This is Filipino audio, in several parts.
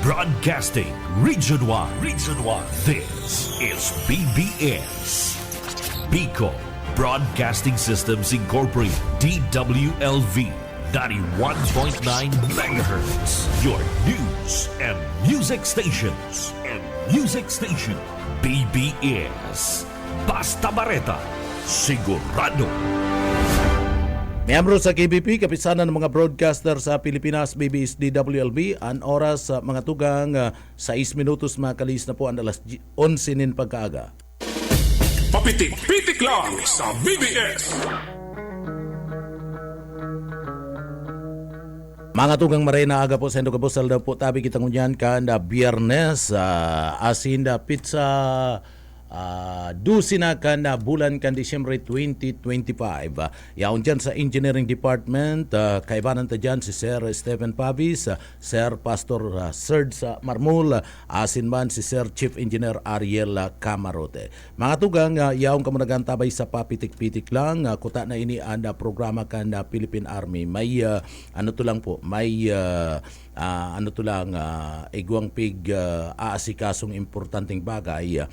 Broadcasting Region 1. Region 1. This is BBS. Bicol Broadcasting Systems Incorporated. DWLV 91.9 megahertz. Your news and music stations. BBS. Basta Bareta. Sigurado. Miyembro sa KBP, kapisanan ng mga broadcaster sa Pilipinas, BBS DWLB, ang oras sa mga tugang 6 minutos makalis na po ang alas 11 nin pagkaaga. Papitik-pitik lang sa BBS. Mga tugang marena aga po sa Endo Kabusal daw po tabi kita ngunyan ka na Biyernes, asin da pizza dusina ka na bulan kan Disyembre 2025. Yaon dyan sa Engineering Department, kaibanan ta dyan si Sir Stephen Pavis, Sir Pastor Serge Marmul, asin man si Sir Chief Engineer Ariel Camarote. Mga tugang, yaon ka muna tabay sa papitik-pitik lang, kuta na ini ang programa ka na Philippine Army. May, igwang pig aasikasong importanteng bagay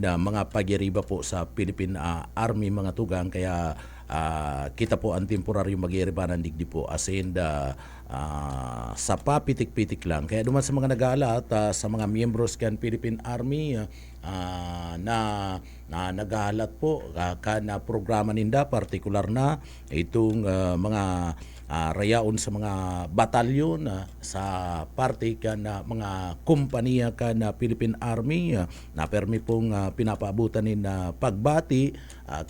mga pagyariba po sa Philippine Army mga tugang, kaya kita po ang temporaryo magyariba ng digdi po as in sa papitik-pitik lang. Kaya duman sa mga nag-aalat sa mga miyembros kan Philippine Army na nag-aalat po na programa ninda, partikular na itong mga rayaon sa mga batalyon sa parte ka na mga kompanya ka na Philippine Army na permi pong pinapaabutan nin pagbati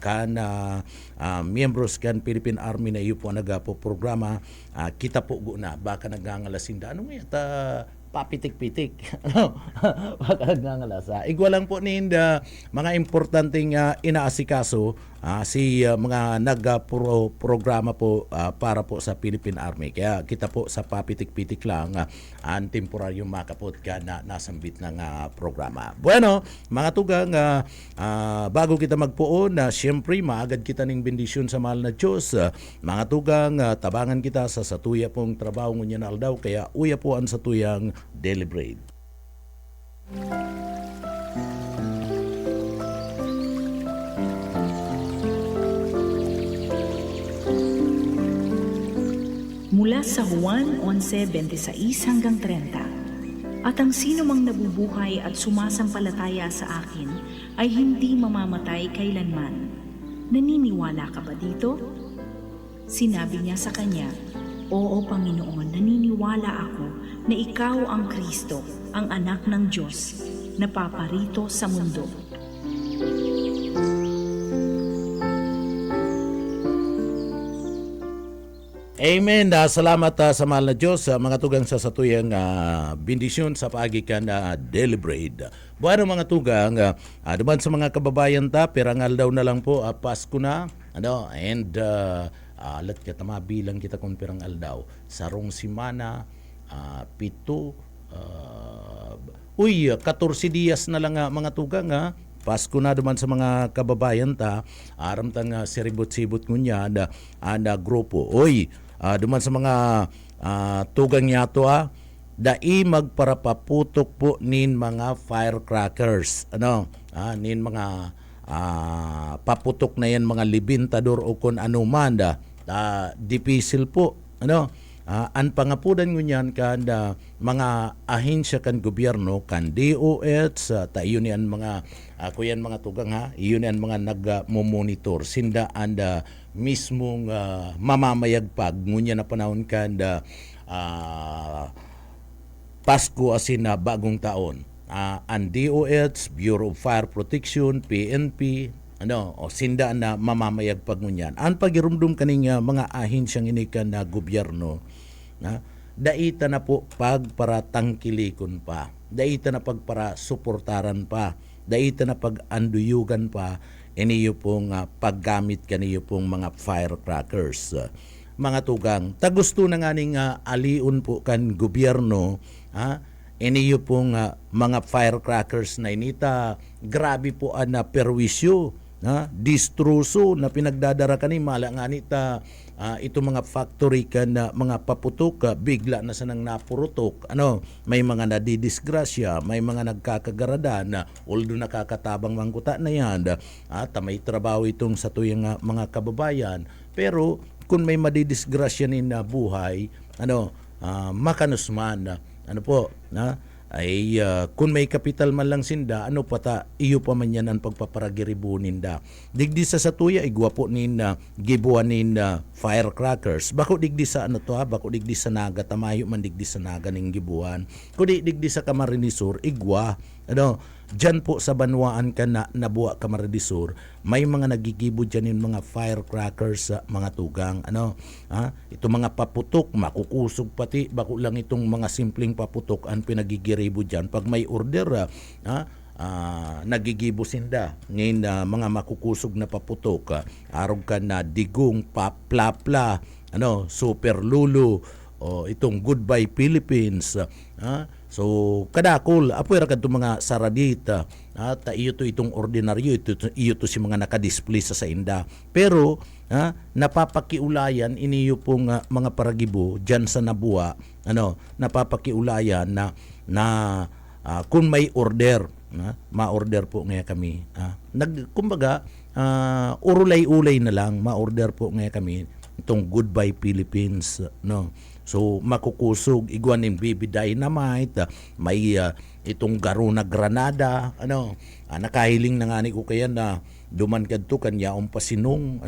ka na miyembros kan Philippine Army na iyo po nagapo programa, kita po na baka nagangalasinda ano nga papitik-pitik baka nagangalasa igwa lang po ninda mga importanteng inaasikaso si mga nagprograma po para po sa Philippine Army. Kaya kita po sa papitik-pitik lang ang temporaryong makapot ka na nasambit ng programa. Bueno, mga tugang, bago kita magpuon, siyempre maagad kita ng bendisyon sa mahal na Diyos. Mga tugang, tabangan kita sa satuya pong trabaho ngunyan aldaw, kaya uya po ang satuyang deliberate. Mula sa Juan 11:26 hanggang 30. At ang sino mang nabubuhay at sumasampalataya sa akin ay hindi mamamatay kailanman. Naniniwala ka ba dito? Sinabi niya sa kanya, Oo Panginoon, naniniwala ako na ikaw ang Kristo, ang anak ng Diyos, na paparito sa mundo. Amen. Salamat sa mahal na Diyos, mga tugang sa satuyang bendisyon sa paagikan na deliberate. Bueno mga tugang, duman sa mga kababayan ta, pirangal daw na lang po, Pasko na, and alat kita mabilang kita kung pirangal daw. Sarong simana, 14 días na lang mga tugang Pasko na duman sa mga kababayan ta, aram tang siribot-sibot ngunya ada grupo. Duman sa mga tugang yato dai magparapaputok po nin mga firecrackers. Nin mga paputok na yan mga libintador o kung ano man dipisil po. Ang pangapudan ngunyan kan mga ahensya kan gobyerno kan DOH tayo niyan mga kuyan mga tugang iyon yan mga nagmomonitor sinda anda mismong mamamayagpag ngunyan na panahon kan Pasko asin na bagong taon. Ang DOH, Bureau of Fire Protection, PNP, sinda na mamamayagpag ngunyan. Ang pagirumdum kaning mga ahensyang inikan na gobyerno, daita na po pagpara tangkilikon pa, daita na pagpara suportaran pa, daita na pag-anduyugan pa, iniyo pong paggamit kaniyo pong mga firecrackers. Mga tugang, tagusto na nga ning aliun po kan gobyerno, iniyo pong mga firecrackers na inita, grabe po ang perwisyo distruso na pinagdadara kani mala nga nita ito mga factory kan na mga paputok bigla na sanang napurutok, may mga nadidisgrasya, may mga nagkakagaradan, although nakakatabang mangkuta na yan, at may trabaho itong sa tuyang mga kababayan, pero kung may madidisgrasya nin na buhay, makanusman, ay kung may kapital man lang sinda, iyo pa man yan ang pagpaparagiribo ninda. Digdi sa tuya, igwapo nin gibuan nin firecrackers. Bako digdi sa bako digdi sa naga, tamayo man digdi sa naga ning gibuan. Kung digdi sa Camarines Sur, igwa, dyan po sa Banwaan ka na nabuwa Camarines Sur, may mga nagigibo dyan yung mga firecrackers sa mga tugang. Ito mga paputok, makukusog pati, bako lang itong mga simpleng paputok ang pinagigiribo dyan. Pag may order, nagigibo sinda ngayon mga makukusog na paputok, arog ka na digong, paplapla, super lulu, itong Goodbye Philippines, so kadakol apoy ra kadto mga saradita at iyo to itong ordinaryo, iyo to si mga nakadisplay sa inda, pero napapakiulayan iniyo pong mga paragibo diyan sa nabuwa, napapakiulayan na kung may order, ma-order po nga kami, kumbaga urulay-ulay na lang ma-order po nga kami itong Goodbye Philippines, so makukusog igwan ng BB Dynamite, may itong Garuna Granada, nakahiling na nga ni ko kaya na duman kadto kanya pasinong,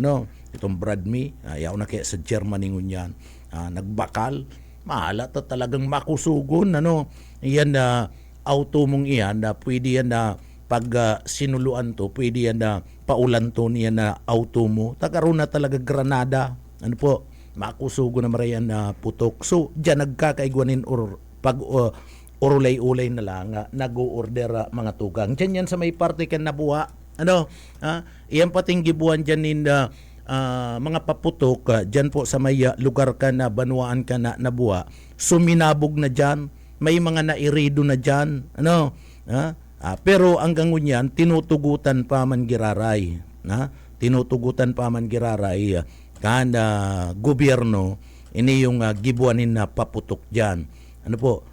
itong Bradme, ayaw na kaya sa Germany ngunyan, nagbakal, mahala ta talagang makusugon, iyan na auto mong iyan na pwede yan na pag sinuluan to, pwede yan na paulan to niya na auto mo, tagaroon na talaga Granada, makusugo na marayan na putok. So, dyan nagkakaigwanin or pag urulay-ulay na lang, nag-o-order mga tugang. Dyan yan sa may parte kan nabuha. Iyan pating gibuhan dyan nin mga paputok, dyan po sa may lugar ka na Banwaan ka na nabuha. Suminabog na dyan. May mga nairido na dyan. Pero hanggang ngunyan, tinutugutan pa man giraray. Tinutugutan pa man giraray kada gobyerno ini yung gibuanin na paputok diyan.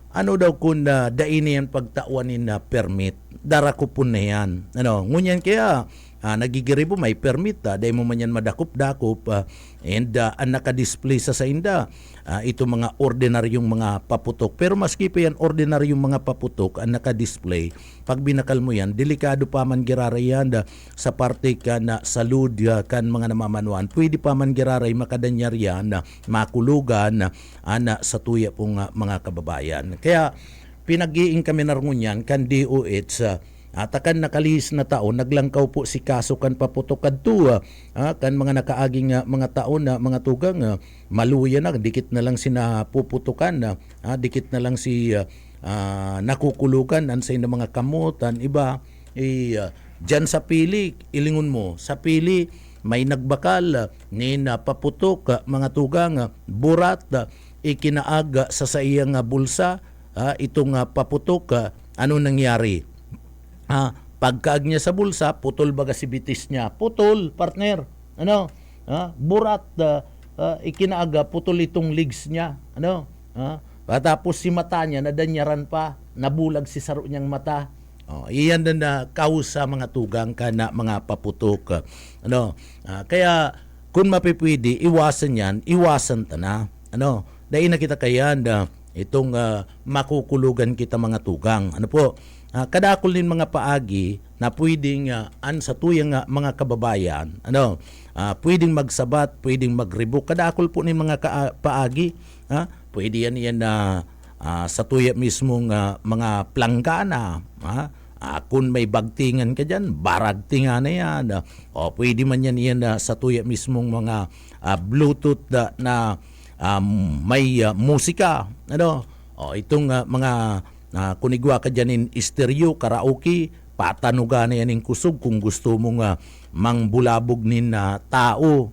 Ano daw kung daini yan pagtauanin na permit, dara ko po na yan. Ngunyan kaya nagigiribo may permit, dahil mo man yan madakop-dakop, and ang nakadisplay sa inda, ito mga ordinaryong mga paputok. Pero maski pa yan ordinaryong mga paputok ang nakadisplay, pag binakal mo yan, delikado pa man giraray yan sa parte ka na salud kan mga namamanuan. Pwede pa man giraray makadanyar yan, makulugan sa tuya pong mga kababayan. Kaya pinag-iing kami narungan kan DOH, atakan nakalihis na taon, naglangkaw po si kaso kan paputok kadto, kan mga nakaaging mga taon na mga tugang, maluya na, dikit na lang sinapuputukan, dikit na lang si nakukulukan, ansay na mga kamutan, iba, dyan sa pili, ilingon mo, sa pili, may nagbakal, paputok, mga tugang, burat, ikinaaga sa iyang bulsa, itong paputok, ano nangyari? Pagkaag niya sa bulsa, putol baga si bitis niya. Putol, partner. Burat, ikinaaga, putol itong legs niya. Tapos si mata niya, nadanyaran pa, nabulag si saro niyang mata. Iyan na kaus sa mga tugang ka na mga paputok. Kaya, kung mapipwede, iwasan yan, iwasan ta na. Dahil na kita kaya na itong makukulugan kita mga tugang. Kadakol din mga paagi na pwedeng sa tuyang mga kababayan, pwedeng magsabat, pwedeng magribok. Kadakol po ni mga paagi, pwede yan na sa tuya mismong mga planggana, kung may bagtingan ka dyan, baragtingan na yan. Pwede man yan sa tuya mismong mga Bluetooth na may musika. Itong mga kunigwa ka dyan stereo, karaoke, patanuga na yan yung kusog kung gusto mong mangbulabog nin tao.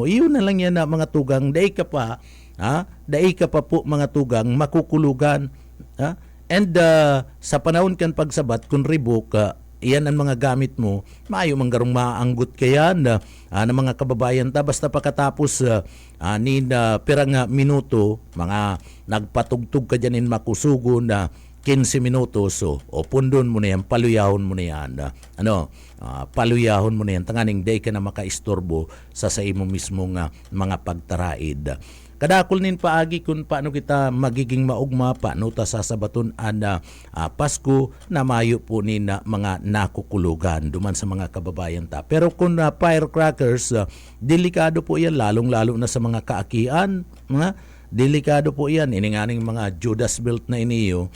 Iyon na lang yan mga tugang, daig ka pa po mga tugang, makukulugan. And sa panahon kan pagsabat, kung ribok, iyan ang mga gamit mo, maayo manggarong maanggot kayan ng mga kababayan ta basta pagkatapos ni pirang minuto mga nagpatugtog ka dyan in makusugo na 15 minutos o pundon mo na yan, paluyahon mo na yan. Paluyahon mo na yan. Tanganing day ka na makaistorbo sa imo mismo nga mga pagtaraid. Kadakol nin paagi kung paano kita magiging maugma, paano ta sasabaton Pasko na mayo po ni na mga nakukulugan duman sa mga kababayan ta. Pero kung firecrackers, delikado po yan, lalong-lalo na sa mga kaakian, delikado po yan. Ininganing mga Judas belt na iniyo,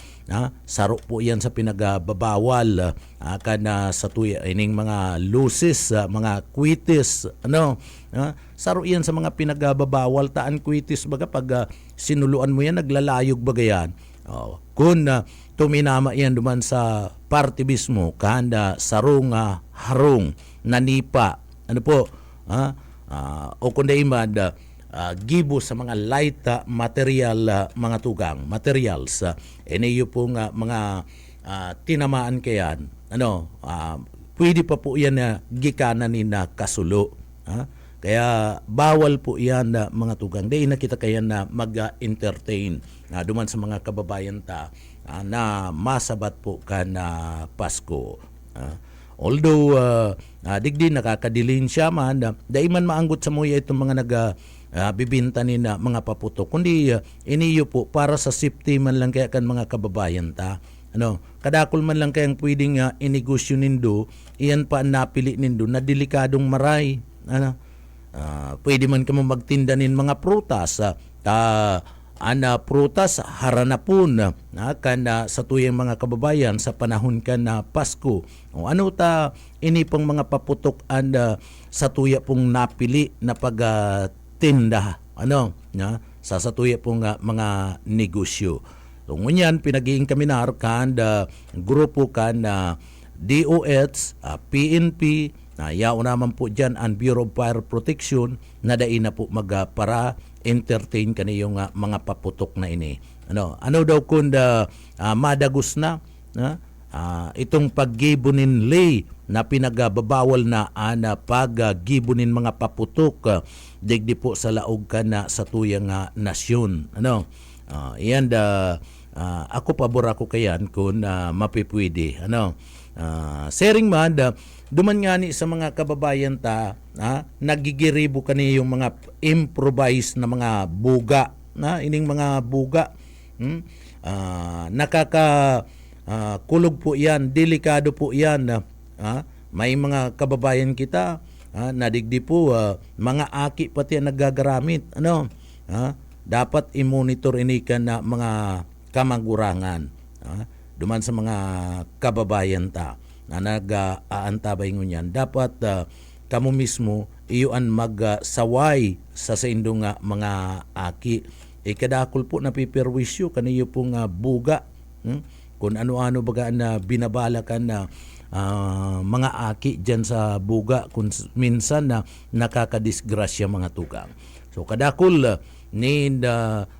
saro po yan sa pinagbabawal kana sa tuya ining mga luces, mga kwitis, saro yan sa mga pinagbabawal taan kwitis baga pag sinuluan mo yan naglalayog baga yan. Kung tuminama yan duman sa party mismo kanda sarong harong nanipa o kundi imad gibo sa mga light material mga tugang materials iniyo po nga mga tinamaan kayan pwede pa po yan na gikanan ni na kasulo kaya bawal po yan mga tugang dahil nakita kaya na mag-entertain duman sa mga kababayan ta na masabat po ka na Pasko. Although digdi nakakadilin siya man dahil man maanggot sa muya itong mga bibinta ni na mga paputok kundi iniyo po para sa safety man lang kaya kan mga kababayan ta kadakol man lang kayang pwedeng inegosyo nindo iyan pa ang napili nindo na delikadong maray pwede man kamo magtindanin mga prutas prutas haranapon kan sa tuyang mga kababayan sa panahon kan na Pasko o ano ta inipang mga paputok sa tuya pong napili na pagtinda sa tuya pong mga negosyo. So ngunyan pinagiing kami na kan grupo kan DOH, PNP, yao naman po dyan ang Bureau of Fire Protection na dai na po magpara entertain kaniyong mga paputok na ini. Ano daw kung madagos na itong paggibunin lay na pinagbabawal na paggibunin mga paputok digdi po sa laog ka na sa tuyang nasyon. Iyan ako pabor ako kayan kung mapipwede. Sharing man duman nga ni sa mga kababayan ta nagigiribo kani yung mga improvised na mga buga ining mga buga kulog po yan, delikado po yan may mga kababayan kita nadigdi po mga aki pati ang naggagaramit dapat i-monitor ini ka na mga kamagurangan duman sa mga kababayan ta na nag-aantabay ngunyan dapat kamo mismo iyon magsaway sa indong mga aki kadakol po napipirwisyo kaniyo pong buga kung ano-ano baga na binabalakan na mga aki dyan sa buga kung minsan na nakakadisgrasya mga tugang. So kadakol ni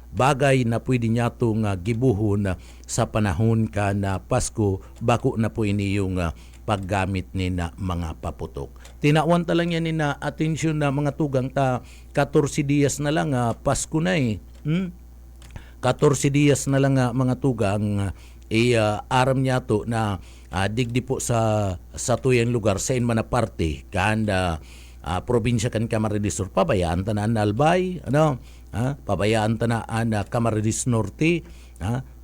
bagay na pwede niya itong gibuhon sa panahon ka na Pasko bako na po ini yung paggamit ni na mga paputok. Tinawan ta lang yan ni na atensyon na mga tugang ta 14 dias na lang Pasko na 14 dias na lang mga tugang aram niya to na digdi po sa tuyang lugar sa inman na parte kanda probinsya kan Camarines Sur pabayaan ta na Albay pabayaan ta na Camarines Norte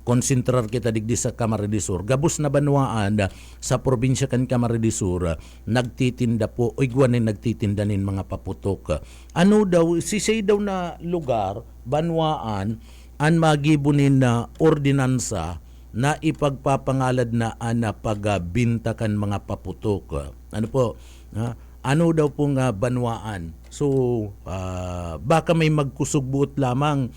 konsentrar kita digdi sa Camarines Sur gabos na banwaan sa probinsya kan Camarines Sur nagtitinda po o igwanin nagtitinda nin mga paputok ano daw sisay daw na lugar banwaan an magibunin na ordinansa na ipagpapangalad na pagbinta kan mga paputok ano po ano daw pong banwaan. So, baka may magkusugbuot lamang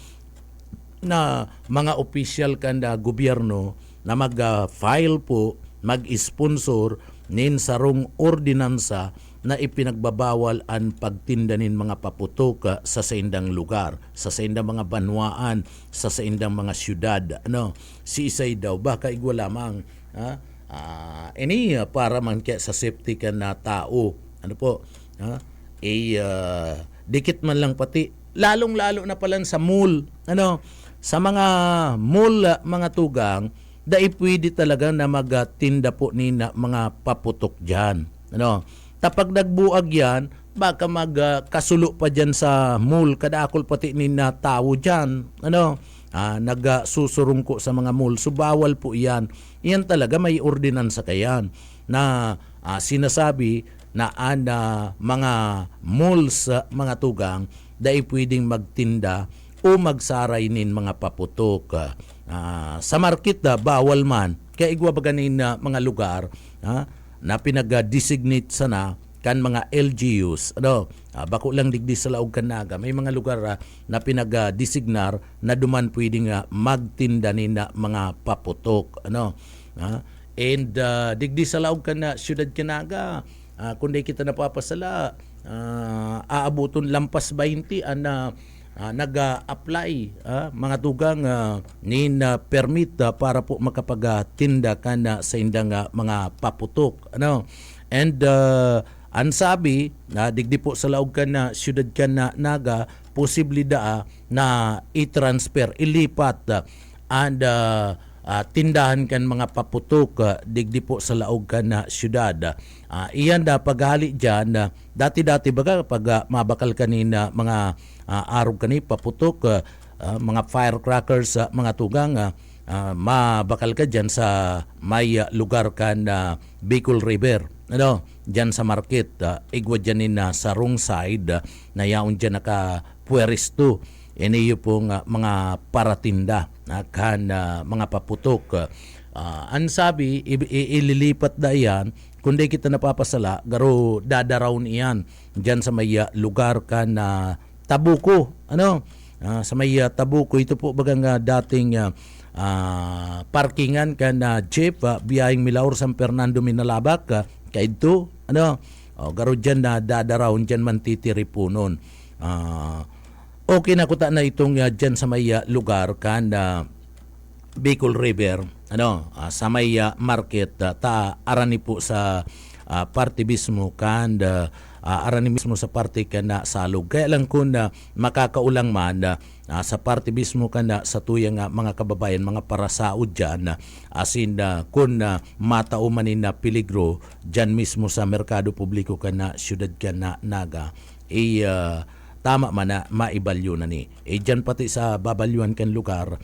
na mga opisyal kanda gobyerno na mag-file po, mag-sponsor nin sarong ordinansa na ipinagbabawal ang pagtindanin mga paputok sa saindang lugar, sa saindang mga banwaan, sa saindang mga syudad. Si isay daw, baka igwa lamang ini para man kaya sa safety ka na tao. Ano po? Dikit man lang pati. Lalong-lalo na pala sa mall. Sa mga mall, mga tugang, dahil pwede talaga na magtinda po ni na mga paputok dyan. Tapag nagbuag yan, baka magkasulo pa dyan sa mall, kadakol pati ni na tao dyan. Nagsusurong sa mga mall. So bawal po yan. Yan talaga may ordinansa kayan na sinasabi na mga malls, mga tugang, dahil pwedeng magtinda o magsaray nin mga paputok. Sa market bawal man. Kaya igwa ba ganin mga lugar na pinag-designate sana kan mga LGUs. Bako lang digdi sa Laog Kanaga. May mga lugar na pinag-designar na duman pwedeng magtinda nin mga paputok. And digdi sa Laog Kanaga, Siyudad Kanaga, kundi kita napapasala, aabuton lampas 20 nag-apply mga tugang nin permit para po makapagtinda ka na sa indang mga paputok. And ang sabi na digdi po sa Laog na Siyudad Naga, posible na i-transfer, ilipat and tindahan kan mga paputok digdi po sa Laog na siyudad. Iyan paghali dyan, dati-dati baga pag mabakal kanina mga araw kani paputok, mga firecrackers, mga tugang, mabakal ka dyan sa may lugar kan Bicol River. Dyan sa market, igwa dyan sa wrong side, na yaon dyan naka-pueristo. Iniyo pong mga paratinda kan mga paputok. Ang sabi, ililipat da yan, kundi kita napapasala, garo dadaraw niyan dyan sa may lugar kan Tabuco. Sa may Tabuco, ito po bagang dating parkingan kan jeep, biyahing Milaor San Fernando Minalabak, kaito, garo dyan na dadaraw, dyan man titiripunon. Okay na kuta na itong dyan sa may lugar kan Bicol River, sa may market, arani po sa parte mismo kan arani mismo sa parte kan salog. Kaya lang kung makakaulang man sa parte mismo kan sa tuyang mga kababayan, mga parasaod dyan, asin kung mataumanin na peligro dyan mismo sa merkado publiko kan Siyudad Naga, tama man na maibalyo na ni. Dyan pati sa babalyuan kan lugar,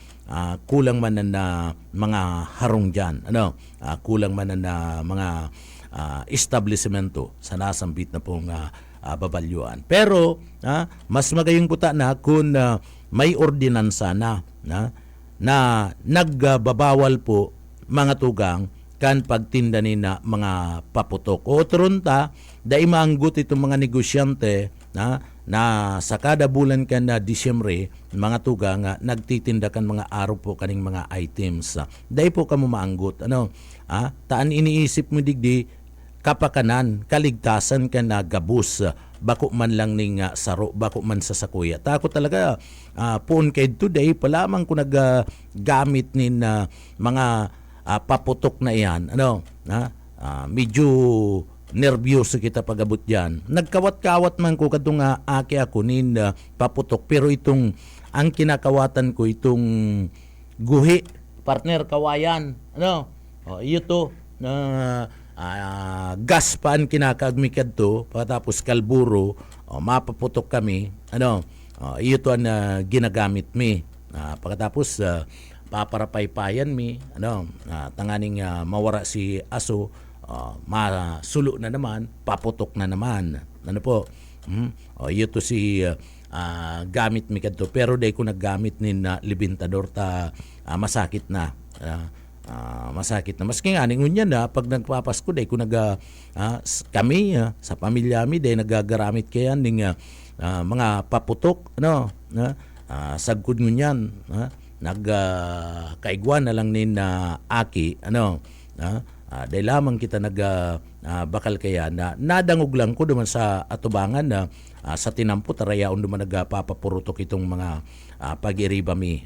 kulang man na mga harong dyan. Kulang man na mga establishmento sa nasambit na pong babalyuan. Pero mas magayong kuta na kung may ordinansa na nagbabawal po mga tugang kan pagtinda ni na mga paputok. O turunta, dahil maanggot itong mga negosyante na sa kada bulan kan na Disyembre, mga tugang nagtitinda kan mga araw po kaning mga items. Dahil po kamo maanggot. Taan iniisip mo digdi, kapakanan, kaligtasan ka na gabus, bako man lang ning saro, bako man sa sakuya. Tako talaga, poon kay today, palamang ko naggamit nin mga paputok na iyan. Medyo nervyoso kita pagabot dyan. Nagkawat-kawat man ko kadung aki ako nin paputok, pero itong, ang kinakawatan ko, itong guhi, partner, kawayan. Iyo to, gas paan kinakagmikad to, pagkatapos kalburo, mapaputok kami, iyo to ang ginagamit mi. Pagkatapos paparapaypayan mi, tanganing mawara si aso, masulo na naman, paputok na naman. Iyo to si gamit mi kadto, pero day ko naggamit nin libintador ta masakit na. Masakit na. Maski nga ningun na pag nagpapasko day ko kami sa pamilya mi day nagagaramit kaya ning mga paputok sagkod ngunyan kaigwan na lang nin aki dahil lamang kita bakal kaya na nadangog lang ko duman sa atubangan na sa tinampo tarayaon duman nagpapapurutok itong mga pag-iriba mi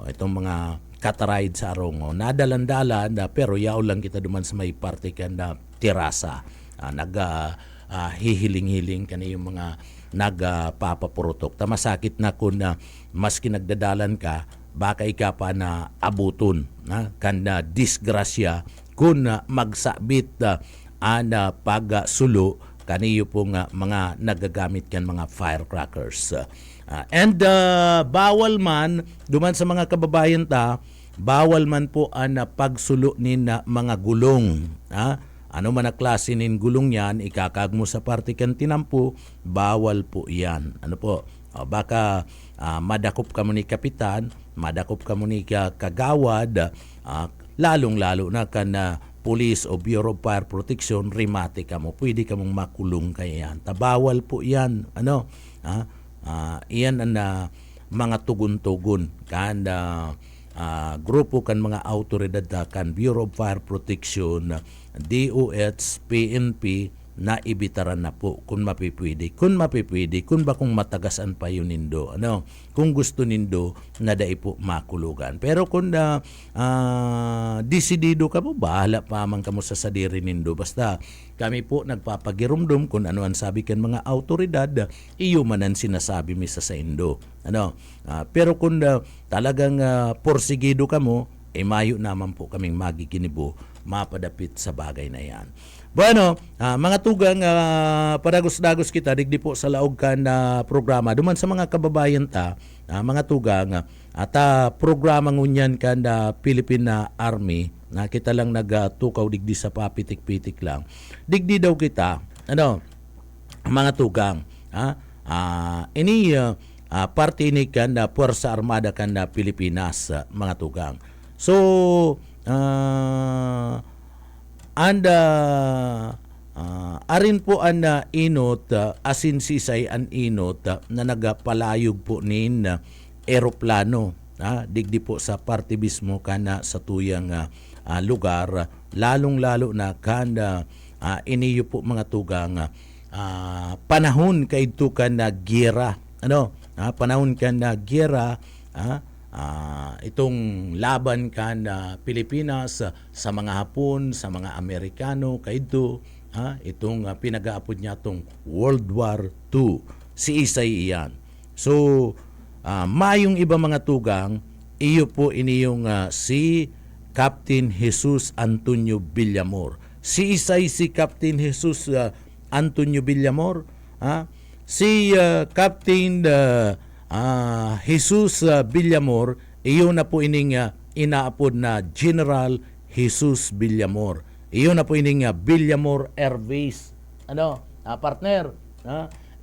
itong mga katarayid sa arongo. Nadalan-dalan pero yaw lang kita duman sa may parte kan na terasa. Hihiling-hiling kan yung mga nagpapapurutok. Tamasakit na kung maski nagdadalan ka, baka ika pa na abuton kan na disgrasya kung magsabit pagsulo kaniyo pong mga nagagamit kan mga firecrackers. And bawal man duman sa mga kababayan bawal man po ang pagsulo nin mga gulong. Ano man na klase nin gulong yan, ikakag mo sa parte kan tinampo, bawal po yan. Ano po? Baka madakop ka mo ni kapitan, madakop ka mo ni kagawad, lalong-lalo na kan Police o Bureau of Fire Protection, rimate ka mo. Pwede ka mong makulong kaya yan. Bawal po yan. Iyan ang mga tugon-tugon. Kan grupo kan mga autoridad kan Bureau of Fire Protection, DOH, PNP, na ibitaran na po kung mapipwede. Kung bakong matagasan pa yun nindo. Kung gusto nindo na dai po makulugan. Pero kung desidido ka po, bahala pa man kamo sa sadiri nindo. Basta kami po nagpapagirumdum kung ano ang sabi kan mga autoridad, iyo man ang sinasabi misa sa indo. Pero kung talagang porsigido ka mo, mayo naman po kaming magiginibo mapadapit sa bagay na yan. Bueno, mga tugang padagos-dagos kita digdi po sa laog kan programa duman sa mga kababayan mga tugang at programa ngunyan kan Philippine Army na kita lang nagtukaw digdi sa papitik-pitik lang. Digdi daw kita mga tugang ini parte ni kan Puwersa Armada kan Pilipinas mga tugang. So arin po ang inot asin sisay an inot na nagapalayog po nin eroplano digdi po sa parte mismo kana sa tuyang lugar lalong-lalo na kanda iniyo po mga tugang panahon kay ito ka na giyera panahon ka na giyera itong laban kan Pilipinas sa mga Hapon, sa mga Amerikano kaito itong pinag-aapod niya itong World War II. Si Isay iyan. So mayong iba mga tugang, iyo po iniyong si Captain Jesus Antonio Villamor. Si Isay si Captain Jesus Antonio Villamor, si Captain Jesus Villamor, iyo na po ining inaapod na General Jesus Villamor. Iyo na po ining Villamor Air Base. Partner?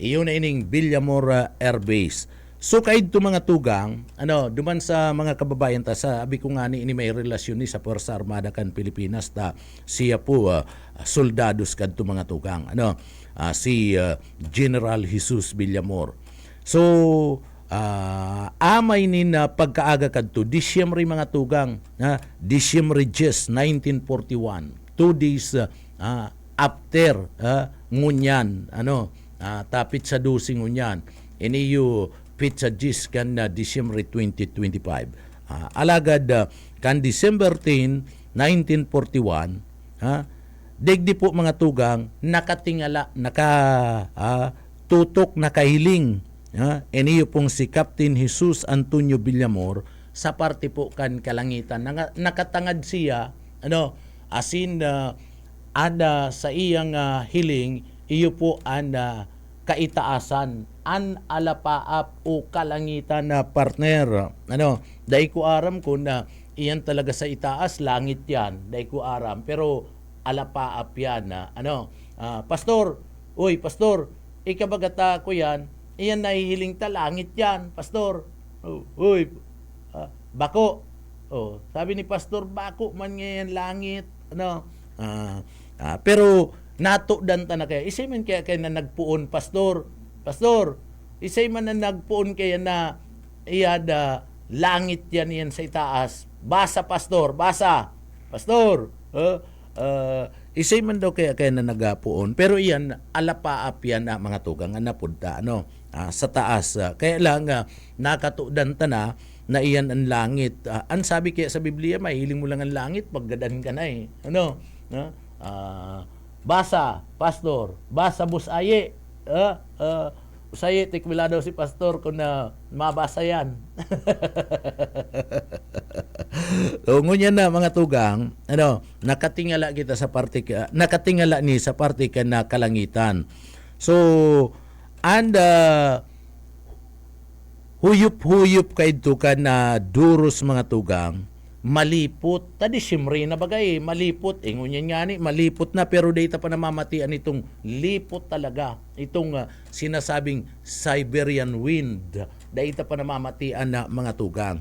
Iyo na ining Villamor Air Base. So kahit ito mga tugang, duman sa mga kababayan sabi ko nga ini may relasyon ni sa Puwersa Armada kan Pilipinas siya po soldados kadto mga tugang. Si General Jesus Villamor. So amay ni na pagkaaga kadto Disyembre mga tugang Disyembre 10, 1941 2 days after ngunyan tapit sa dusing ngunyan iniyo pizza gis kan Disyembre 2025 alagad kan December 10, 1941 digdi po mga tugang nakatingala tutok nakahiling iniyo pong si Captain Jesus Antonio Villamor sa parte po kan kalangitan. Nakatangad siya, asin ada sa iyang hiling, iyo po ang kaitaasan, an alapaap o kalangitan na partner. Dahil ko aram ko na iyan talaga sa itaas, langit yan. Dahil ko aram, pero alapaap yan. Pastor, pastor, ikabagata ko yan, iyan nahihiling langit yan, pastor. Bako. Sabi ni pastor, bako man ngayon langit. Pero nato dan ta na kaya. Isay man kaya na nagpuon, pastor. Pastor, isay man na nagpuon kaya na iyada langit yan sa itaas. Basa, pastor, basa. Pastor. Isay man daw kaya na nagapuon. Pero iyan, alapaap yan mga tugang na napunta, sa taas. Kaya lang, nakatudan ta na na iyan ang langit. Ang sabi kaya sa Biblia, mahiling mo lang ang langit, paggadan ka na eh. Ano? Basa, pastor. Basa, busaye. Usaye, tikwila daw si pastor kung na mabasa yan. So, ngunyan na mga tugang, nakatingala kita sa parte nakatingala ni sa parte ka na kalangitan. So, and huyup-huyup kay ito ka na duros mga tugang, malipot. Tadi simre na bagay, malipot. Ngunyan nga ni, malipot na pero data pa namamatian itong lipot talaga. Itong sinasabing Siberian wind. Data pa namamatian na mga tugang.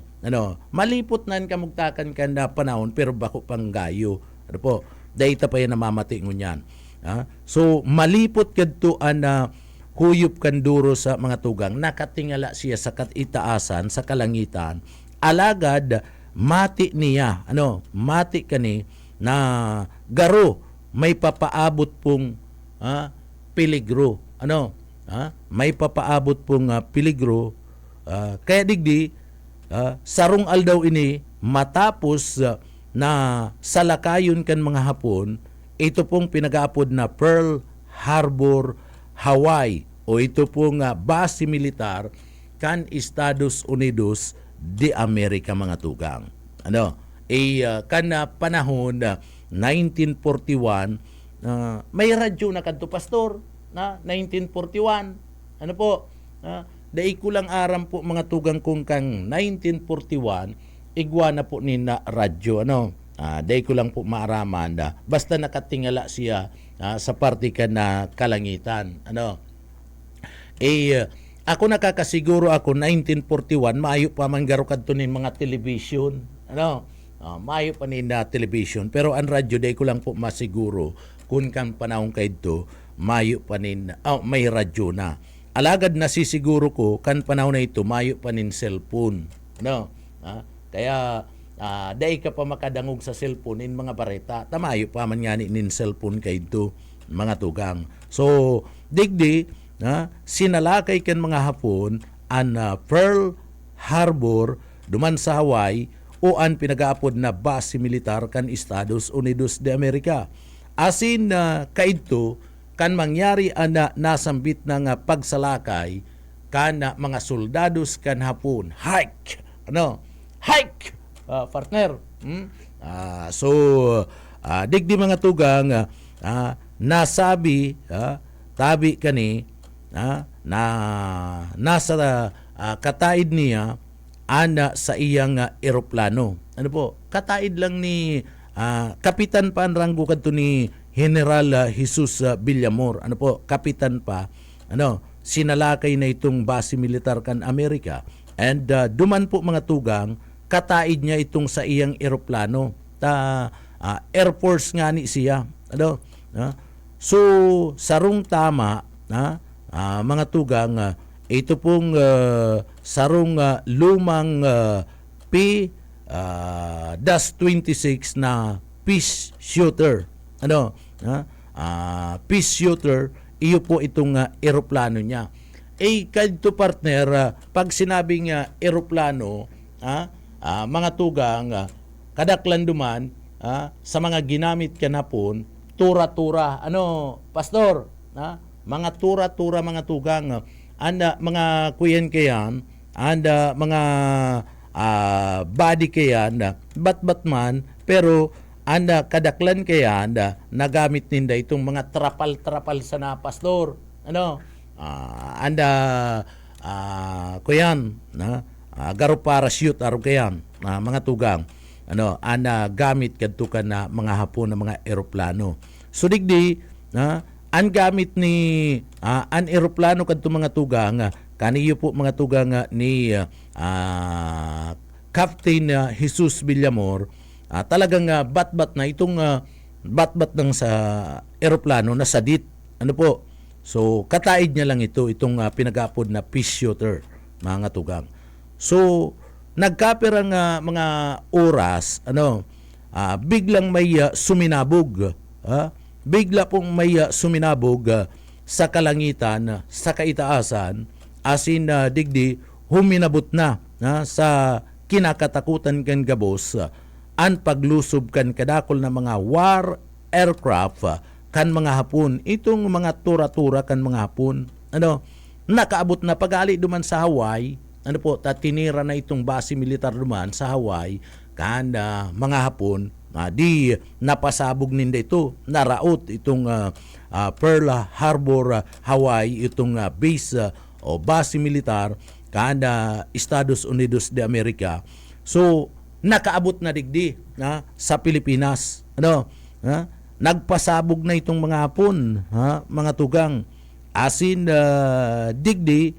Malipot na kamugtakan ka na panahon pero bako pang gayo. Ano po? Data pa yan namamati ngunyan. So, malipot kadto na huyup kanduro sa mga tugang. Nakatingala siya sa katitaasan, sa kalangitan. Alagad, mati niya, mati kani na garo may papaabot pong peligro. May papaabot pong peligro. Kaya digdi, sarong aldaw ini matapos na salakayon kan mga Hapon, ito pong pinag-aapod na Pearl Harbor, Hawaii, o ito pong base militar kan Estados Unidos de Amerika mga tugang. Kana panahon 1941, may radyo na kadto pastor na 1941. Ano po? Dai kulang aram po mga tugang kung kang 1941 igwa na po ni na radyo. Dai kulang po maaraman basta nakatingala siya sa parte ka na kalangitan. Ako nakakasiguro ako 1941 maayo pa manggaro kadto nin mga television. Maayo pa nin na television pero ang radyo day ko lang po masiguro kung kan panahon kay ito maayo pa nin may radyo na. Alagad nasisiguro ko kan panahon na ito maayo pa nin cellphone. Kaya day ka pa makadangog sa cellphone in mga bareta. Tamayo pa man nga nin cellphone kay ito mga tugang. So digdi sinalakay kan mga Hapon an Pearl Harbor duman sa Hawaii o an pinag-aapod na base militar kan Estados Unidos de Amerika. Asin kaidto kan mangyari ana nasambit na nga pagsalakay kan mga soldados kan Hapon. Hike! Hike! Partner. So digdi mga tugang nasabi tabi kani na nasa kataid niya ana sa iyang eroplano. Ano po? Kataid lang ni kapitan pa ang ranggo kadto ni General Jesus Villamor. Ano po? Kapitan pa. Sinalakay na itong base militar kan Amerika. And duman po mga tugang, kataid niya itong sa iyang eroplano. Air Force nga ni siya. So, sarong tama mga tugang, ito pong sarong lumang P-26 na peace shooter. Peace shooter, iyo po itong eroplano niya. Kadto partner, pag sinabing eroplano, mga tugang, kadaklan duman, sa mga ginamit kanapon, tura-tura. Pastor? Mga tura-tura mga tugang. Anda mga kuyen kayan, anda mga body kayan, bat-bat man, pero anda kadaklan kayan, nagamit ninda itong mga trapal-trapal sa na pastor. Anda kuyan, garo parachute aro kayan, mga tugang. Ana gamit kadto ka na mga Hapon na mga eroplano. So digdi, ang gamit ni an eroplano kadto mga tugang, kaniyo po mga tugang ni Captain Jesus Villamor, talagang bat-bat na itong bat-bat ng sa eroplano na sadit. Ano po? So kataid niya lang itong pinag-aapod na peace shooter mga tugang. So nagkapirang mga oras, biglang may suminabog. Bigla pong may suminabog sa kalangitan, sa kaitaasan, asin digdi huminabot na sa kinakatakutan kan gabos an paglusob kan kadakol na mga war aircraft kan mga Hapon. Itong mga tura-tura kan mga Hapon, nakaabot na pagali duman sa Hawaii, tinira na itong base militar duman sa Hawaii kan mga Hapon. Di napasabog ninda ito, naraot itong Pearl Harbor, Hawaii, itong base o base militar kan Estados Unidos de America. So nakaabot na digdi sa Pilipinas. Nagpasabog na itong mga Hapon, mga tugang. Asin digdi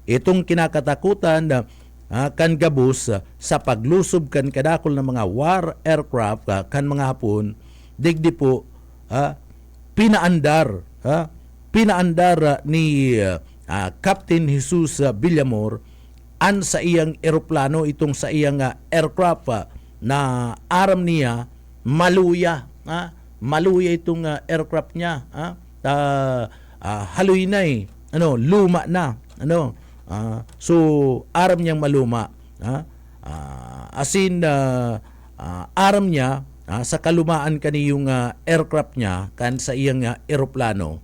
itong kinakatakutan kan gabos sa paglusob kan kadakol ng mga war aircraft kan mga Hapon. Digdi po pinaandar ni Captain Jesus Villamor an sa iyang eroplano, itong sa iyang aircraft na aram niya maluya. Maluya itong aircraft niya. Haloy na luma na. So aram niyang maluma. Aram niya sa kalumaan kaniyong aircraft niya kan sa iyang eroplano,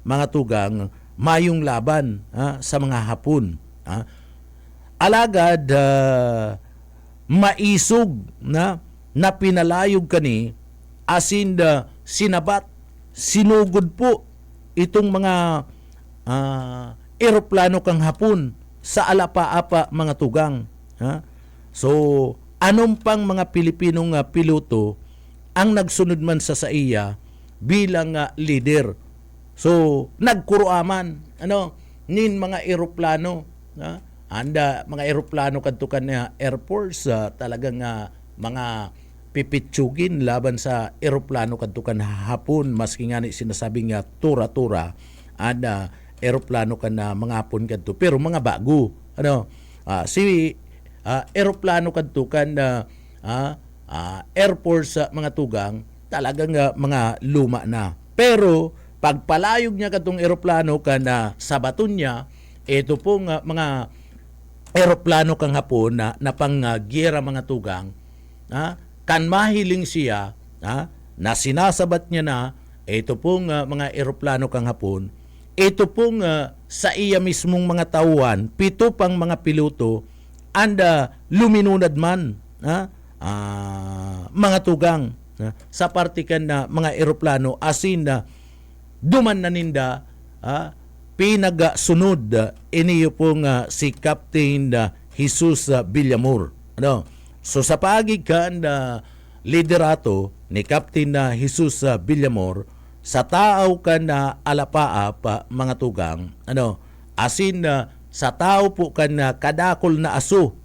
mga tugang, mayong laban sa mga Hapon. Alagad maisog na pinalayog kani, asin sinabat, sinugod po itong mga eroplano kang Hapon sa alapa-apa, mga tugang. So anong pang mga Pilipinong piloto ang nagsunod man sa iya bilang leader. So nagkuruaman nin mga eroplano, anda mga eroplano kadto kan Air Force, talagang mga pipitsugin laban sa eroplano kadto kan Hapon, maski nga ni sinasabing tura-tura ada eroplano kan mga Hapon kadto, pero mga bago. Si eroplano kadto kan Air Force, mga tugang, talagang mga luma na. Pero pagpalayog niya katong eroplano kan sa baton niya, ito pong mga eroplano kang Hapon na pang giyera, mga tugang, kan mahiling siya na sinasabat niya na ito pong mga eroplano kang Hapon, ito pong sa iya mismong mga tauhan, 7 pang mga piloto anda luminunad man, mga tugang, sa partikan na mga eroplano, asin na duman na ninda pinagasunod iniyo pong si Captain Jesus Villamor. So sa pagikan liderato ni Captain Jesus Villamor, sa tao kan alapaap, mga tugang, asin sa tao po kan kadakol na aso,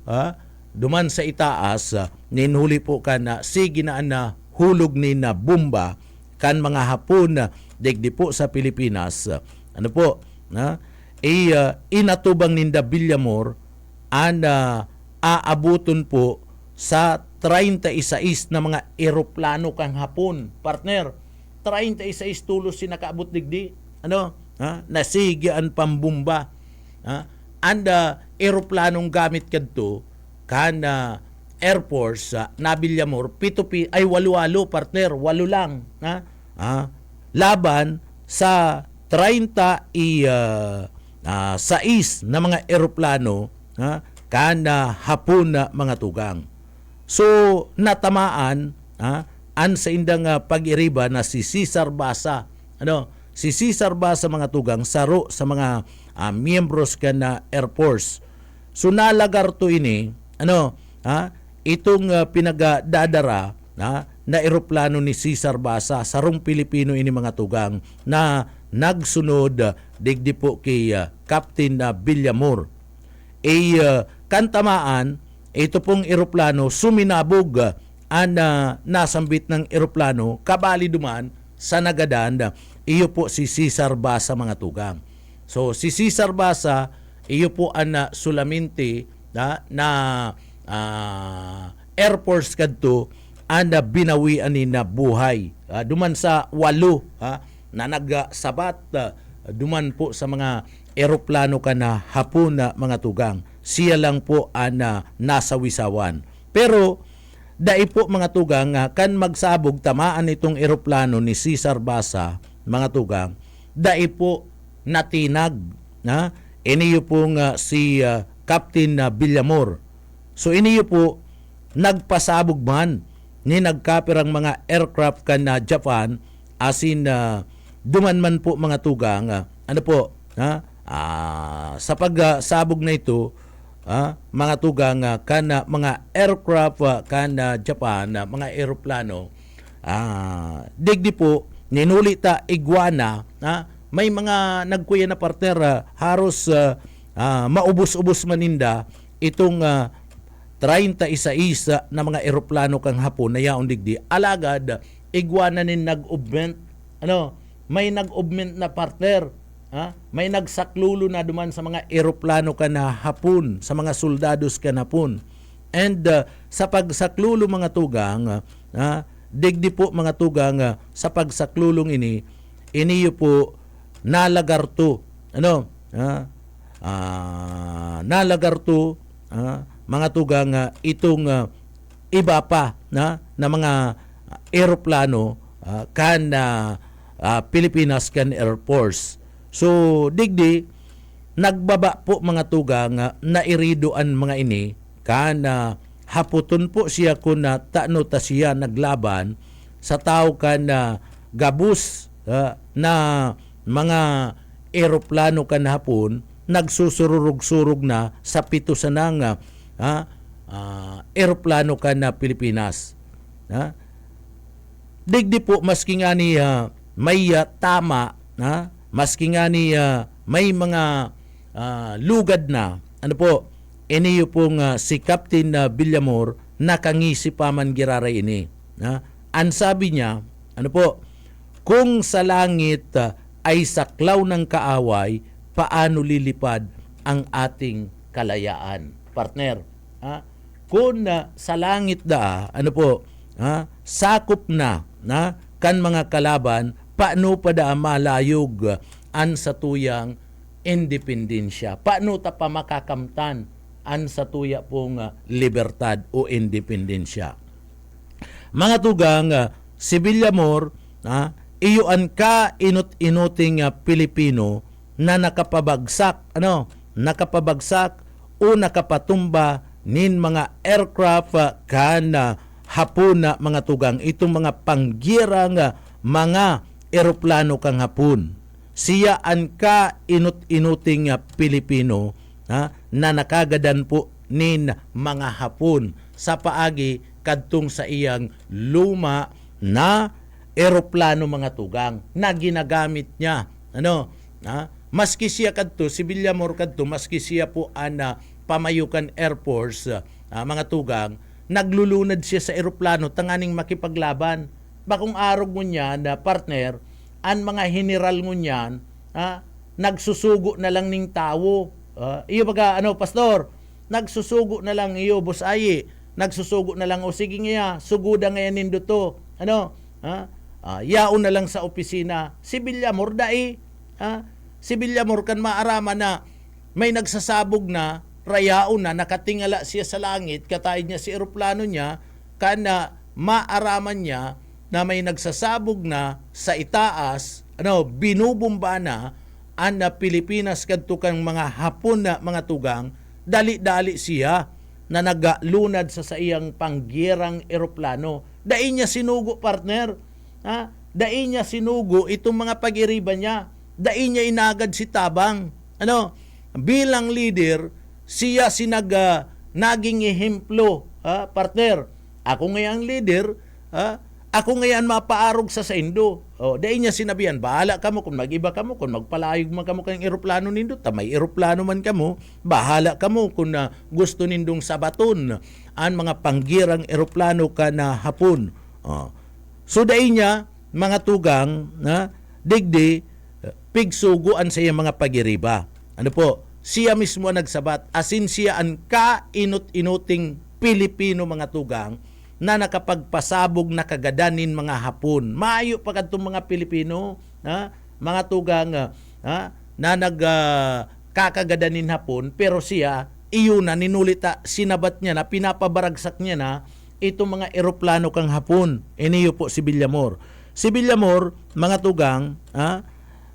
duman sa itaas, ninhuli po kan sige na hulog ni na bomba kan mga Hapon digdi po sa Pilipinas. Inatubang ninda Villamor an aabuton po sa 36 na mga eroplano kang Hapon, partner. 36 tulos sinakaabot digdi, nasigyaan pambumba. Anda eroplanong gamit kadto kan Air Force na Villamor, 8 partner, 8 lang, laban sa 36 na mga eroplano kan Hapon, mga tugang. So natamaan an sa indang pag-iriba na si Cesar Basa. Si Cesar Basa, mga tugang, saro sa mga miyembros kan Air Force. So nalagar to ini itong pinagdadara na eroplano ni Cesar Basa, sarong Pilipino ini, mga tugang, na nagsunod digdi po kay Captain Villamor. Kantamaan, ito pong eroplano suminabog nasambit ng eroplano, kabali duman sa nagadan, iyo po si Cesar Basa, mga tugang. So si Cesar Basa, iyo po ang sulaminti na Air Force kadto anda binawian ni na buhay. Duman sa 8 na nagsabat, duman po sa mga eroplano kan Hapon, mga tugang. siya lang po ang nasa wisawan. Pero dai po mga tugang kan magsabog tamaan itong eroplano ni Cesar Basa, mga tugang, dai po natinag na iniyo pong si Captain Villamor. So iniyo po nagpasabog man ni nagkapirang mga aircraft kan Japan asin duman man po mga tugang ano po sa pagsabog na ito mga tugang kan mga aircraft kan Japan mga eroplano digdi po ninulita iguana may mga nagkuya na partner haros maubos-ubos maninda itong 31 na mga eroplano kang hapon na yaon digdi alagad iguana nin nag-augment may nag-augment na partner may nagsaklulo na duman sa mga eroplano ka na hapon sa mga soldados ka na hapon and sa pagsaklulo mga tugang digdi po mga tugang sa pagsaklulong iniyo po nalagarto nalagarto mga tugang itong iba pa na mga eroplano kan Pilipinas kan Air Force. So digdi nagbaba po mga tugang na iridoan mga ini kan haputon po siya kun tano ta siya naglaban sa tao kan gabus na mga eroplano kan hapon nagsusurug-surug na sa pito sa nang eroplano ka na Pilipinas. Digdi po maski nga ni may tama, maski nga ni may mga lugad na, ano po, iniyo pong si Captain Villamor nakangisi pa man giraray ini. Ang sabi niya, ano po, kung sa langit ay saklaw ng kaaway, paano lilipad ang ating kalayaan? Partner, kung sa langit ano po, sakop na kan mga kalaban, paano pa malayog an sa tuyang independensya? Paano ta pa makakamtan an sa tuya pong libertad o independensya? Mga tugang, si Villamor, iyon ka inut-inuting Pilipino na nakapabagsak o nakapatumba nin mga aircraft kan hapon na mga tugang itong mga panggirang mga eroplano kang hapon. Siya an ka inut-inuting Pilipino na nakagadan po nin mga hapon sa paagi kadtong sa iyang luma na eroplano mga tugang na ginagamit niya. Maski siya kadto, si Villamor kadto, maski siya po pamayukan Air Force, mga tugang, naglulunad siya sa eroplano tanganing makipaglaban. Bakong arog mo niyan na partner, ang mga general mo niyan, nagsusugo na lang ning tao. Iyo baga, pastor, nagsusugo na lang iyo, boss Ayi, nagsusugo na lang, o sige nga, suguda ngayon nindo to. Yaon na lang sa opisina. Si Villamor si Villamor kan maarama na may nagsasabog na rayaon na nakatingala siya sa langit kataid niya si eroplano niya kana maaraman niya na may nagsasabog na sa itaas binubumba na ang Pilipinas kadto kang mga hapon na mga tugang dali-dali siya na nagalunad sa iyang panggirang eroplano. Dai niya sinugo partner. Dai niya sinugo itong mga pag-iriba niya. Dai niya inagad si tabang. Bilang leader, siya naging ehemplo, partner. Ako ngayon leader, ako ngayon mapaarog sa indo. Dai niya sinabihan, bahala ka mo kung mag-iba ka mo, kung magpalayog man ka mo kang eroplano nindo, may eroplano man ka mo, bahala ka mo kung gusto nindong sabaton ang mga panggirang eroplano ka na hapon. So dai niya, mga tugang, digdi, pigsuguan sa iyang mga pag-iriba. Siya mismo ang nagsabat, asin siya ang kainut-inuting Pilipino mga tugang na nakapagpasabog na kagadanin mga hapon. Maayo pa kadtong mga Pilipino, mga tugang na nagkakagadanin hapon, pero siya iyon na ninulita, sinabat niya na, pinapabaragsak niya na itong mga eroplano kang Hapon. Iniyo po si Villamor. Si Villamor, mga tugang,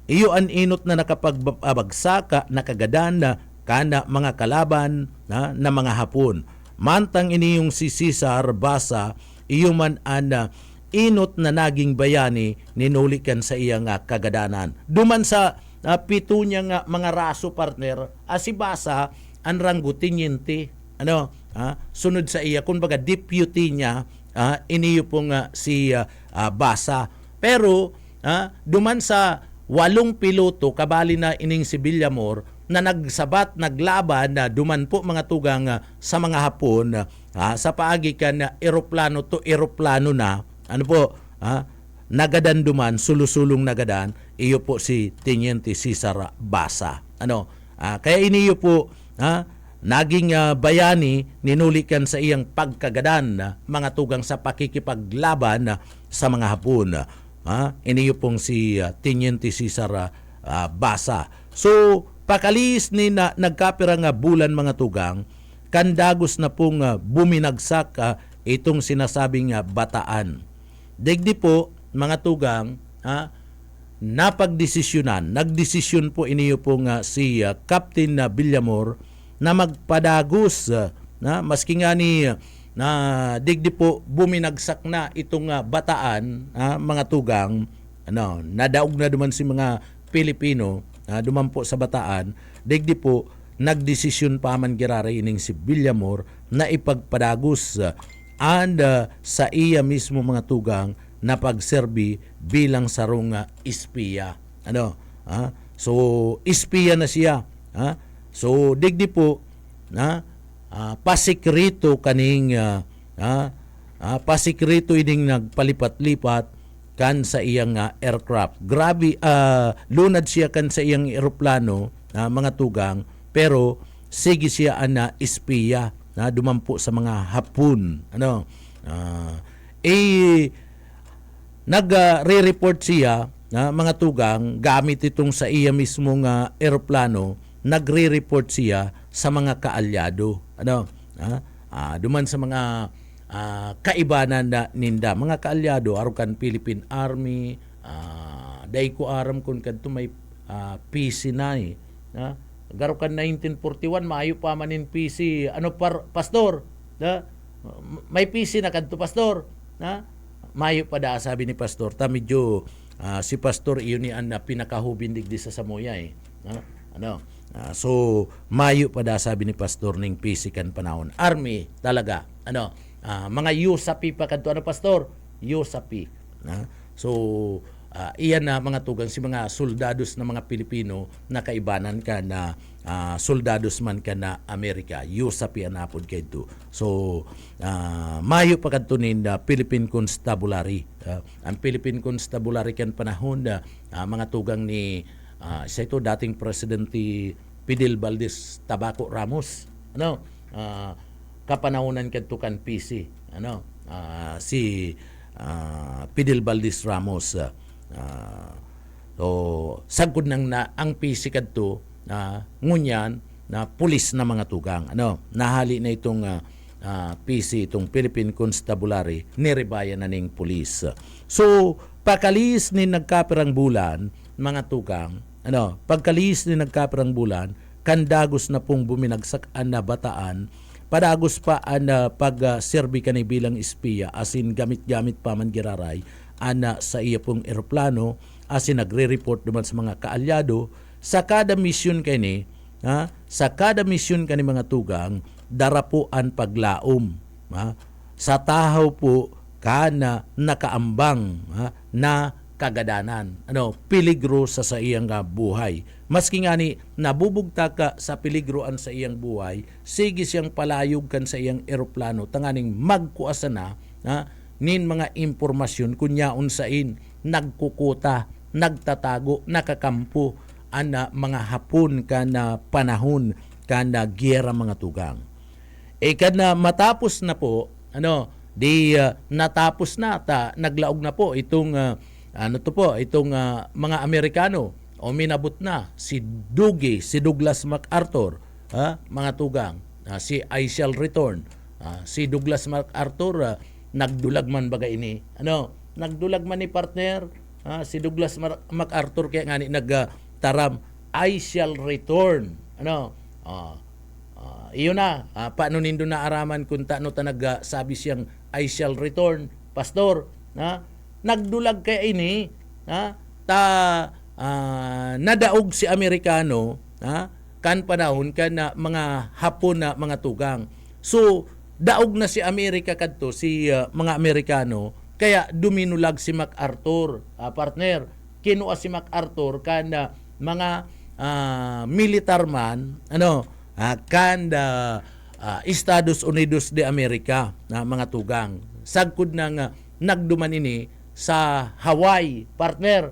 iyo an inot na nakapagbagsak, nakagadan na kana mga kalaban na mga Hapon. Mantang iniyong si Cesar Basa, iyo man an inot na naging bayani, ninulikan sa iyang kagadanan. Duman sa pito niya nga mga raso partner, si Basa, ang ranggo tiniente, sunod sa iya, kumbaga deputy niya, iniyo pong si Basa. Pero duman sa 8 piloto, kabali na ining si Villamor, na nagsabat, naglaban na duman po mga tugang sa mga Hapon sa paagikan na eroplano to eroplano na, nagadan duman, sulusulong nagadan, iyo po si Teniente Cesar Basa. Kaya iniyo po, naging bayani, ninulikan sa iyang pagkagadan, mga tugang sa pakikipaglaban sa mga Hapon. Iniyo pong si Teniente Cesar Basa. So, pakalis ni nagkapira nga bulan mga tugang, kandagos na pong buminagsak itong sinasabing bataan. Digdi po, mga tugang, nagdesisyon po iniyo pong si Captain Villamor na magpadagos, maski nga ni digdi po buminagsak na itong bataan, mga tugang, nadaog na duman si mga Pilipino, duman po sa bataan, digdi po nagdesisyon pa man girara ining si Villamor na ipagpadagos and sa iya mismo mga tugang na pagserbi bilang sarong espiya. So espiya na siya. So digdi po pasikreto kaning pasikreto ining nagpalipat-lipat kan sa iyang aircraft. Grabe, lunad siya kan sa iyang eroplano, mga tugang, pero sige siya na espiya na dumampo sa mga Hapon. Nagre-report siya, mga tugang, gamit itong sa iya mismong eroplano, nagre-report siya sa mga kaalyado. Duman sa mga kaibanan na ninda, mga kaalyado, arukan Philippine Army, day ko aram kung kadto may PC na garukan 1941, maayo pa manin PC, pastor, may PC na kadto pastor, mayo pa da, sabi ni pastor, medyo si pastor iyon ni an pinakahubindig di sa Samoya so mayo pa da, sabi ni pastor, ning PC kan panahon, army talaga, mga USAPI pa kadto, pastor, USAPI, so iyan na mga tugang si mga soldados na mga Pilipino na kaibanan ka na soldados man ka na Amerika, USAPI anapod kay ito. So mayo pa kadto nin Philippine Constabulary. Ang Philippine Constabulary kan panahon mga tugang ni isa ito dating presidente Fidel Valdez Tabaco Ramos. Kapanahonan kadto kan PC. Si Fidel Valdez Ramos. So sagkod nang ang PC kadto ngunyan na pulis na mga tugang, nahali na itong PC, itong Philippine Constabulary, nirebayan na ning pulis. So pagkalis ni nagkapirang bulan, mga tugang, pagkalis ni nagkapirang bulan, kandagos na pong buminagsak na bataan, padagos pa ang pag-serbi ka ni bilang espiya, asin gamit-gamit pa man giraray ana sa iya pong eroplano, asin nagre-report naman sa mga kaalyado. Sa kada misyon kani, sa kada misyon kani mga tugang, darapuan paglaom. Sa tahaw po kana nakaambang na kagadanan, peligro sa iyang buhay. Maski nga ni nabubugta ka sa peligroan sa iyang buhay, sige siyang palayog kan sa iyang eroplano, tanganing magkuasa na, nin mga impormasyon kunyaon sain, nagkukuta, nagtatago, nakakampo, ana mga Hapon kana panahon kana giyera mga tugang. Kada matapos na po, natapos na naglaog na po itong itong mga Amerikano, o minabot na si Douglas MacArthur, mga tugang. Si I Shall Return. Si Douglas MacArthur, nagdulag man baga ini. Nagdulag man ni partner, si Douglas MacArthur kaya nga ni nagtaram, I Shall Return. Iyon na, paano nindo na araman kung taano ta nagsabi siyang I shall return, pastor. Nagdulag kay ini, nadaog si Amerikano, kan panahon kan mga Hapon na mga tugang. So, daog na si Amerika kadto, si mga Amerikano, kaya duminulag si MacArthur, partner. Kinuha si MacArthur kan mga militar man, kan Estados Unidos de America na mga tugang. Sagkod nang nagduman ini sa Hawaii, partner.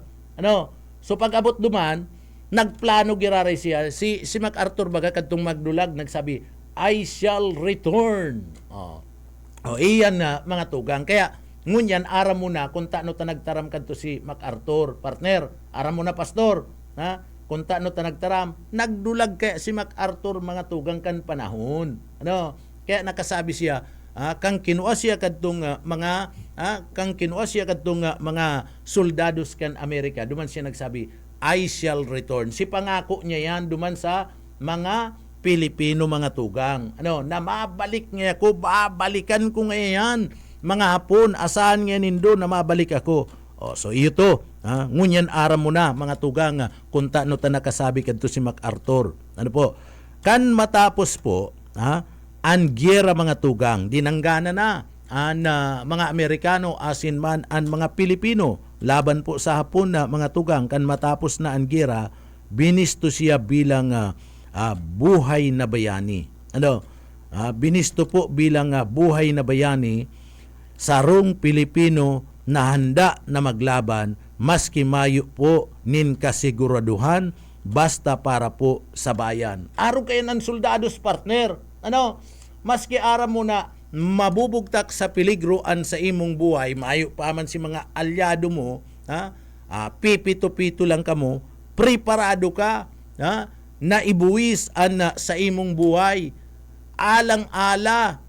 So pag-abot duman, nagplano giraray siya. Si MacArthur baga kadtong magdulag, nagsabi, I shall return. Iyan na mga tugang. Kaya ngunyan, aram mo na kung taano ta nagtaram kadto si MacArthur, partner. Aram mo na, pastor. Kung taano ta nagtaram, nagdulag kaya si MacArthur mga tugang kan panahon. Kaya nakasabi siya, kang kinuha siya kadtong mga soldados kan Amerika, duman siya nagsabi, I shall return. Si pangako niya yan duman sa mga Pilipino mga tugang. Na mabalik niya ako, babalikan ko ngayon. Mga Hapon, asahan nga nindo na mabalik ako. So iyo to. Ngunyan aram mo na mga tugang kung taano ta nakasabi kadto si MacArthur. Kan matapos po, ang giyera mga tugang, dinanggana na ang mga Amerikano asin man ang mga Pilipino laban po sa Hapon na mga tugang. Kan matapos na ang giyera, binisto siya bilang buhay na bayani. Binisto po bilang buhay na bayani sarong Pilipino na handa na maglaban maski mayo po nin kasiguraduhan basta para po sa bayan. Araw kayo ng soldados, partner. Maski aram mo na mabubugtak sa peligroan sa imong buhay, mayo pa man si mga alyado mo, pipito-pito lang kamo, preparado ka, na ibuwis sa imong buhay. Alang-ala,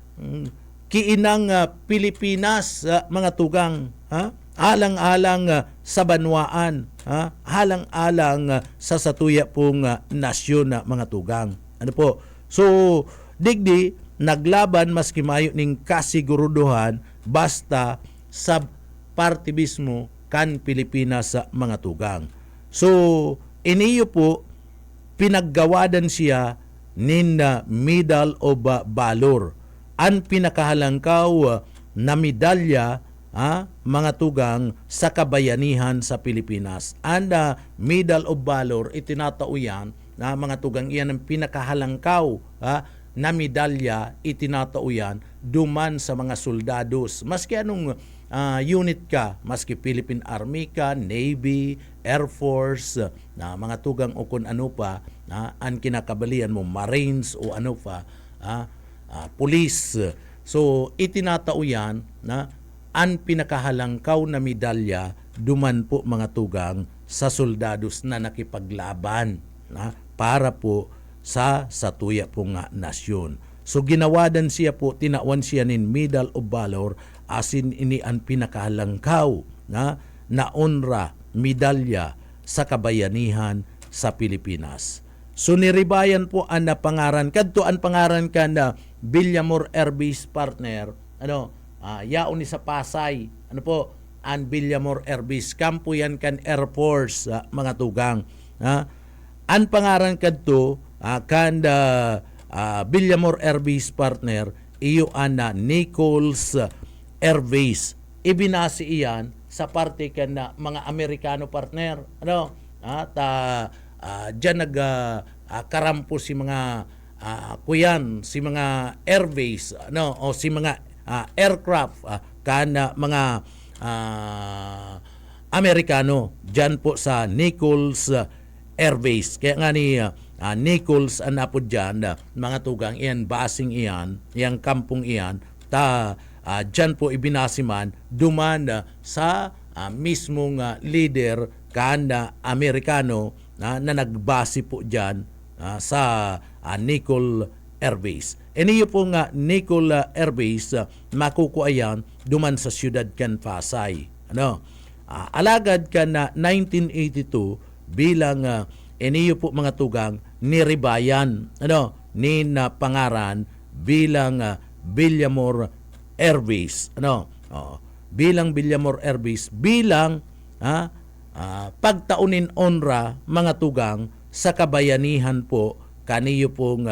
kiinang Pilipinas, mga tugang, alang-alang sa banwaan, alang-alang sa satuya pong nasyon na mga tugang. So, digdi, naglaban maski mayo ning kasiguruduhan basta sa partibismo kan Pilipinas sa mga tugang. So, iniyo po, pinaggawadan siya nin Medal of Valor. Ang pinakahalangkaw na medalya, mga tugang, sa kabayanihan sa Pilipinas. And Medal of Valor, itinatao yan, mga tugang, iyan ang pinakahalangkaw na medalya, itinatao yan, duman sa mga soldados. Maski anong unit ka, maski Philippine Army ka, Navy, Air Force, na mga tugang o kung ano pa, ang kinakabalian mo, Marines o ano pa, Police. So, itinatao yan na ang pinakahalangkaw na medalya duman po mga tugang sa soldados na nakipaglaban para po sa satuya po nga nasyon. So ginawadan siya po, tinawan siya nin Medal of Valor asin ini ang pinakahalangkaw na onra, medalya sa kabayanihan sa Pilipinas. So niribayan po ang napangaran, kadto ang pangaran ka na Villamor Air Base, partner, yaon ni sa Pasay, ang Villamor Air Base, kampo yan kan Air Force, mga tugang. Ang pangaran kadto Villamor Air Base, partner, iyo ana Nichols Air Base. Ibinasi iyan sa parte kan na mga Amerikano, partner. Diyan karampo si mga kuyan, si mga air base, o si mga aircraft mga Amerikano diyan po sa Nichols Air Base. Kaya nga ni Nichols po dyan, mga tugang, iyan, basing iyan, iyang kampong iyan, dyan po ibinasiman, duman sa mismong leader kan Amerikano na nagbase po dyan sa Nicol Air Base. Iniyo po nga Nicol Air Base makukuayan duman sa siyudad kan Pasay. Alagad ka na 1982 bilang iniyo po mga tugang niribayan ni na pangaran bilang Villamor Air Base. Bilang Villamor Air Base bilang pagtaunin honra mga tugang sa kabayanihan po kaniyo pong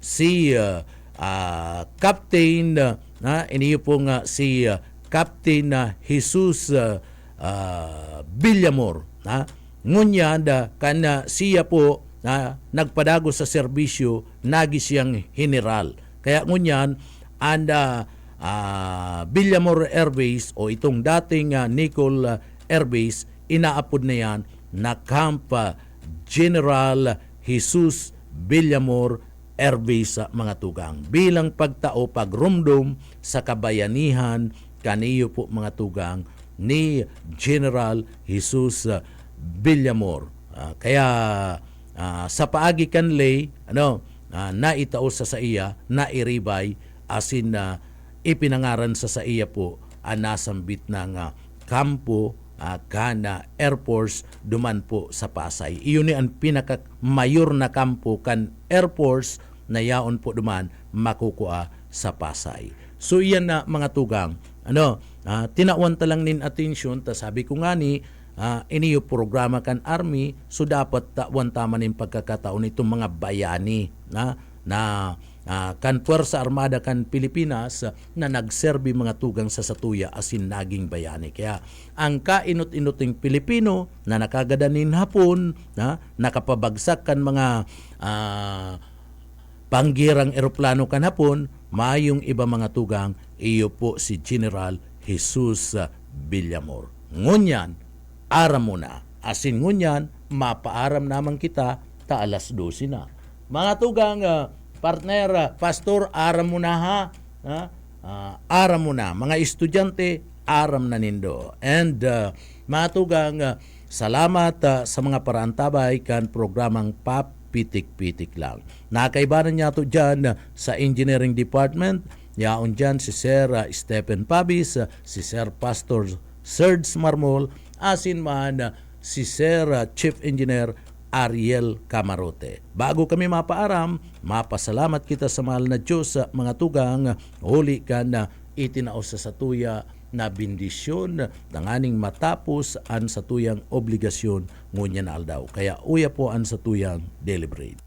si Captain iniyo pong si Captain Jesus Villamor. Ngunya kana siya po nagpadago sa serbisyo nagi siyang general. Kaya ngunyan anda Villamor Air Base o itong dating Nicol Air Base inaapod na yan na Camp General Jesus Villamor Air Base mga tugang. Bilang pagtao pagrumdum sa kabayanihan kaniyo po mga tugang ni General Jesus Villamor. Kaya sa paagi kanlay naitao sa iya na iribay asin na ipinangaran sa iya po nasambit ng kampo kana Air Force duman po sa Pasay. Iyon ni ang pinaka-mayor na kampo kan Air Force na yaon po duman makukua sa Pasay. So iyan na mga tugang. Tinawan ta lang nin atensyon ta sabi ko nga ni iniyo programa kan Army so dapat tawan tama nin pagkakataon itong mga bayani na kan Puwersa Armada kan Pilipinas na nagserbi mga tugang sa satuya asin naging bayani. Kaya ang kainot-inoting Pilipino na nakagadanin hapon nakapabagsak kan mga panggirang eroplano kan hapon mayong iba mga tugang iyo po si General Jesus Villamor. Ngunyan aram mo na asin ngunyan mapaaram naman kita ta alas 12 na. Mga tugang partner, pastor, aram mo na ha? Aram mo na. Mga estudyante, aram na nindo. And mga tugang, salamat sa mga paraantabay kan programang Papitik-Pitik lang. Nakaibanan niya to dyan sa Engineering Department. Yaon dyan si Sir Stephen Pabis, si Sir Pastor Serge Marmol, asin man si Sir Chief Engineer Ariel Camarote. Bago kami mapaaram, mapasalamat kita sa mahal na Diyos sa mga tugang, huli ka na itinaos sa satuya na bendisyon nanganing matapos ang satuyang obligasyon ngunya na aldaw. Kaya uya po ang satuyang deliberate.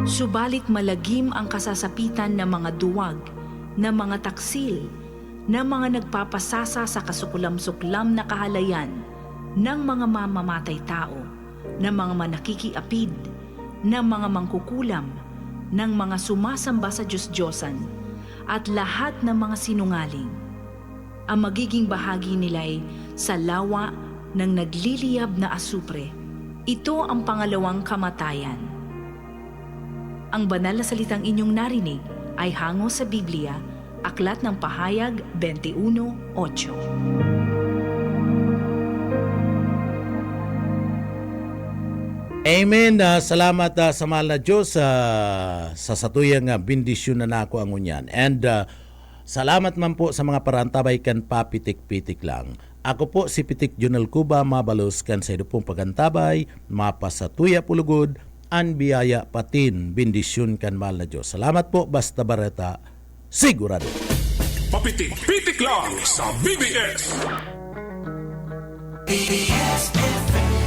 Subalit malagim ang kasasapitan ng mga duwag, ng mga taksil, ng mga nagpapasasa sa kasukulam-suklam na kahalayan, ng mga mamamatay tao, ng mga manakikiapid, ng mga mangkukulam, ng mga sumasamba sa Diyos-Diyosan, at lahat ng mga sinungaling. Ang magiging bahagi nila'y sa lawa ng nagliliyab na asupre. Ito ang pangalawang kamatayan. Ang banal na salitang inyong narinig ay hango sa Biblia, Aklat ng Pahayag 21:8. Amen. Salamat sa mahal na Diyos sa satuyang bendisyon na nako ang unyan. And salamat man po sa mga parantabay kan Papitik-Pitik lang. Ako po si Pitik Junel Cuba, mabalos kan sa pong pagantabay, mapasatuya pulugod, an biyaya patin, bendisyon kan mahal na Diyos. Salamat po, Basta Bareta, sigurado. Papitik-Pitik lang sa BBS. BBS FM.